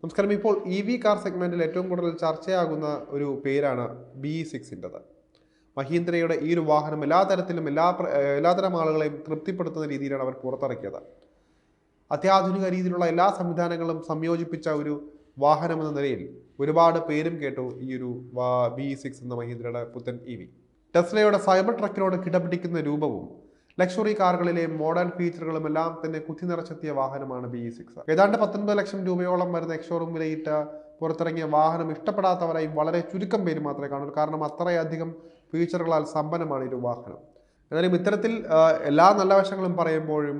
നമസ്കാരം. ഇപ്പോൾ കാർ സെഗ്മെന്റിൽ ഏറ്റവും കൂടുതൽ ചർച്ചയാകുന്ന ഒരു പേരാണ് BE6-ൻ്റെത്. മഹീന്ദ്രയുടെ ഈ ഒരു വാഹനം എല്ലാതരത്തിലും എല്ലാതരം ആളുകളെയും തൃപ്തിപ്പെടുത്തുന്ന രീതിയിലാണ് അവർ പുറത്തിറക്കിയത്. അത്യാധുനിക രീതിയിലുള്ള എല്ലാ സംവിധാനങ്ങളും സംയോജിപ്പിച്ച ഒരു വാഹനം എന്ന നിലയിൽ ഒരുപാട് പേരും കേട്ടു ഈ ഒരു BE6 എന്ന മഹീന്ദ്രയുടെ പുത്തൻ ടെസ്ലയുടെ സൈബർ ട്രക്കിനോട് കിടപിടിക്കുന്ന രൂപവും ലക്ഷറി കാറുകളിലെ മോഡേൺ ഫീച്ചറുകളും എല്ലാം തന്നെ കുത്തി നിറച്ചെത്തിയ വാഹനമാണ് BE6. ഏതാണ്ട് 19 ലക്ഷം രൂപയോളം വരുന്ന എക്സ്ഷോറൂം വിലയിട്ട് പുറത്തിറങ്ങിയ വാഹനം ഇഷ്ടപ്പെടാത്തവരായി വളരെ ചുരുക്കം പേര് മാത്രമേ കാണൂ. കാരണം അത്രയധികം ഫീച്ചറുകളാൽ സമ്പന്നമാണ് ഈ ഒരു വാഹനം. എന്നാലും ഇത്തരത്തിൽ എല്ലാ നല്ല വശങ്ങളും പറയുമ്പോഴും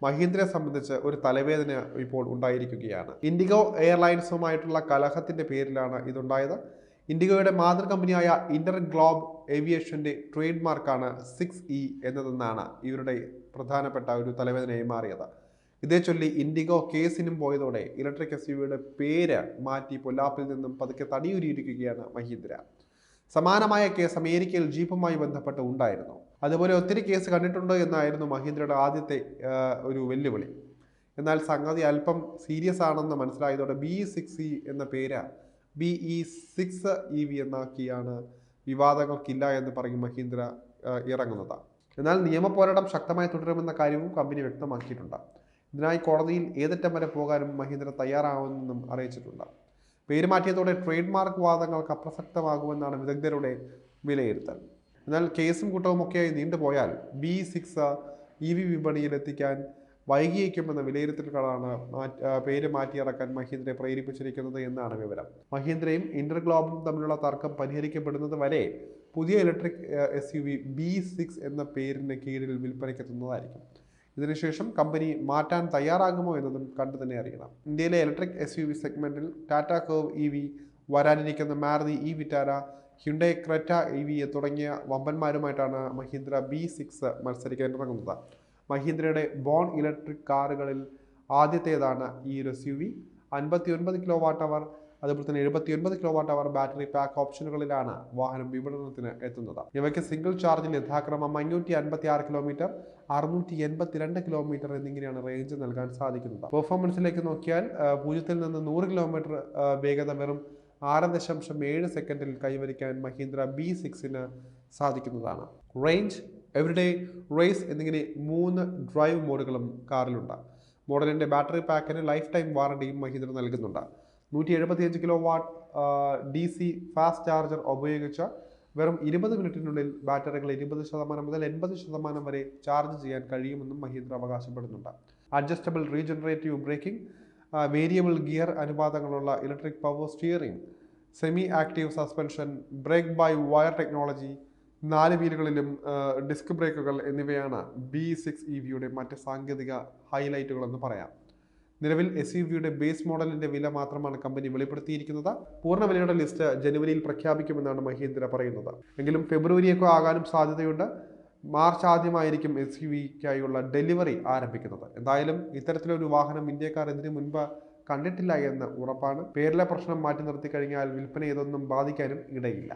മഹീന്ദ്രയെ സംബന്ധിച്ച് ഒരു തലവേദന ഇപ്പോൾ ഉണ്ടായിരിക്കുകയാണ്. ഇൻഡിഗോ എയർലൈൻസുമായിട്ടുള്ള കലഹത്തിന്റെ പേരിലാണ് ഇതുണ്ടായത്. ഇൻഡിഗോയുടെ മാതൃ കമ്പനിയായ ഇന്റർ ഗ്ലോബ് ഏവിയേഷന്റെ ട്രേഡ് മാർക്കാണ് 6E എന്നതെന്നാണ് ഇവരുടെ പ്രധാനപ്പെട്ട ഒരു തലവേദനയായി മാറിയത്. ഇതേ ചൊല്ലി ഇൻഡിഗോ കേസിനും പോയതോടെ ഇലക്ട്രിക് SUVയുടെ പേര് മാറ്റി പൊല്ലാപ്പിൽ നിന്നും പതുക്കെ തടിയൂരിയിരിക്കുകയാണ് മഹീന്ദ്ര. സമാനമായ കേസ് അമേരിക്കയിൽ ജീപ്പുമായി ബന്ധപ്പെട്ട് ഉണ്ടായിരുന്നു. അതുപോലെ ഒത്തിരി കേസ് കണ്ടിട്ടുണ്ട് എന്നായിരുന്നു മഹീന്ദ്രയുടെ ആദ്യത്തെ ഒരു വെല്ലുവിളി. എന്നാൽ സംഗതി അല്പം സീരിയസ് ആണെന്ന് മനസ്സിലായതോടെ BE6E എന്ന പേര് BE6EV എന്നാക്കിയാണ് വിവാദങ്ങൾക്കില്ല എന്ന് പറയും മഹീന്ദ്ര ഇറങ്ങുന്നത്. എന്നാൽ നിയമ പോരാട്ടം ശക്തമായി തുടരുമെന്ന കാര്യവും കമ്പനി വ്യക്തമാക്കിയിട്ടുണ്ട്. ഇതിനായി കോടതിയിൽ ഏതറ്റം വരെ പോകാനും മഹീന്ദ്ര തയ്യാറാവുമെന്നും അറിയിച്ചിട്ടുണ്ട്. പേര് മാറ്റിയതോടെ ട്രേഡ് മാർക്ക് വാദങ്ങൾക്ക് അപ്രസക്തമാകുമെന്നാണ് വിദഗ്ധരുടെ വിലയിരുത്തൽ. എന്നാൽ കേസും കുറ്റവും ഒക്കെയായി നീണ്ടുപോയാൽ BE6EV വിപണിയിൽ എത്തിക്കാൻ വൈകിയേക്കുമെന്ന വിലയിരുത്തലുകളാണ് പേര് മാറ്റിയിറക്കാൻ മഹീന്ദ്രയെ പ്രേരിപ്പിച്ചിരിക്കുന്നത് എന്നാണ് വിവരം. മഹീന്ദ്രയും ഇന്റർഗ്ലോബും തമ്മിലുള്ള തർക്കം പരിഹരിക്കപ്പെടുന്നത് വരെ പുതിയ ഇലക്ട്രിക് SUV BE6 എന്ന പേരിന് കീഴിൽ വിൽപ്പനയ്ക്കെത്തുന്നതായിരിക്കും. ഇതിനുശേഷം കമ്പനി മാറ്റാൻ തയ്യാറാകുമോ എന്നതും കണ്ടു തന്നെ അറിയണം. ഇന്ത്യയിലെ ഇലക്ട്രിക് SUV സെഗ്മെന്റിൽ ടാറ്റ കർവ് EV, വരാനിരിക്കുന്ന Maruti Vitara, Hyundai Creta EV തുടങ്ങിയ വമ്പന്മാരുമായിട്ടാണ് മഹീന്ദ്ര BE6 മത്സരിക്കാൻ ഇറങ്ങുന്നത്. മഹീന്ദ്രയുടെ ബോൺ ഇലക്ട്രിക് കാറുകളിൽ ആദ്യത്തേതാണ് ഈ ഒരു SUV. 59 kWh അതുപോലെ തന്നെ 79 kWh ബാറ്ററി പാക്ക് ഓപ്ഷനുകളിലാണ് വാഹനം വിപണനത്തിന് എത്തുന്നത്. ഇവയ്ക്ക് സിംഗിൾ ചാർജിൽ യഥാക്രമം 556 കിലോമീറ്റർ, 682 കിലോമീറ്റർ എന്നിങ്ങനെയാണ് റേഞ്ച് നൽകാൻ സാധിക്കുന്നത്. പെർഫോമൻസിലേക്ക് നോക്കിയാൽ 0 നിന്ന് 100 കിലോമീറ്റർ വേഗത വെറും 6.7 സെക്കൻഡിൽ കൈവരിക്കാൻ മഹീന്ദ്ര BE6-ന് സാധിക്കുന്നതാണ്. റേഞ്ച്, എവരിഡേ, റേസ് എന്നിങ്ങനെ 3 ഡ്രൈവ് മോഡുകളും കാറിലുണ്ട്. മോഡലിന്റെ ബാറ്ററി പാക്കിന് ലൈഫ് ടൈം വാറണ്ടിയും മഹീന്ദ്ര നൽകുന്നുണ്ട്. 175 kW DC ഫാസ്റ്റ് ചാർജർ ഉപയോഗിച്ച് വെറും 20 മിനിറ്റിനുള്ളിൽ ബാറ്ററികൾ 20% മുതൽ 80% വരെ ചാർജ് ചെയ്യാൻ കഴിയുമെന്നും മഹീന്ദ്ര അവകാശപ്പെടുന്നുണ്ട്. Adjustable regenerative braking, variable gear അനുപാതങ്ങളുള്ള electric power steering, semi active suspension, brake by wire technology, 4 വീലുകളിലും ഡിസ്ക് ബ്രേക്കുകൾ എന്നിവയാണ് BE6EVയുടെ മറ്റ് സാങ്കേതിക ഹൈലൈറ്റുകൾ എന്ന് പറയാം. നിലവിൽ SUVയുടെ ബേസ് മോഡലിന്റെ വില മാത്രമാണ് കമ്പനി വെളിപ്പെടുത്തിയിരിക്കുന്നത്. പൂർണ്ണ വിലയുടെ ലിസ്റ്റ് ജനുവരിയിൽ പ്രഖ്യാപിക്കുമെന്നാണ് മഹീന്ദ്ര പറയുന്നത്. എങ്കിലും ഫെബ്രുവരിയൊക്കെ ആകാനും സാധ്യതയുണ്ട്. മാർച്ച് ആദ്യമായിരിക്കും SUVക്കായുള്ള ഡെലിവറി ആരംഭിക്കുന്നത്. എന്തായാലും ഇത്തരത്തിലൊരു വാഹനം ഇന്ത്യക്കാർ ഇതിനു മുൻപ് കണ്ടിട്ടില്ല എന്ന് ഉറപ്പാണ്. പേരിലെ പ്രശ്നം മാറ്റി നിർത്തി കഴിഞ്ഞാൽ വിൽപ്പന ഇതൊന്നും ബാധിക്കാനും ഇടയില്ല.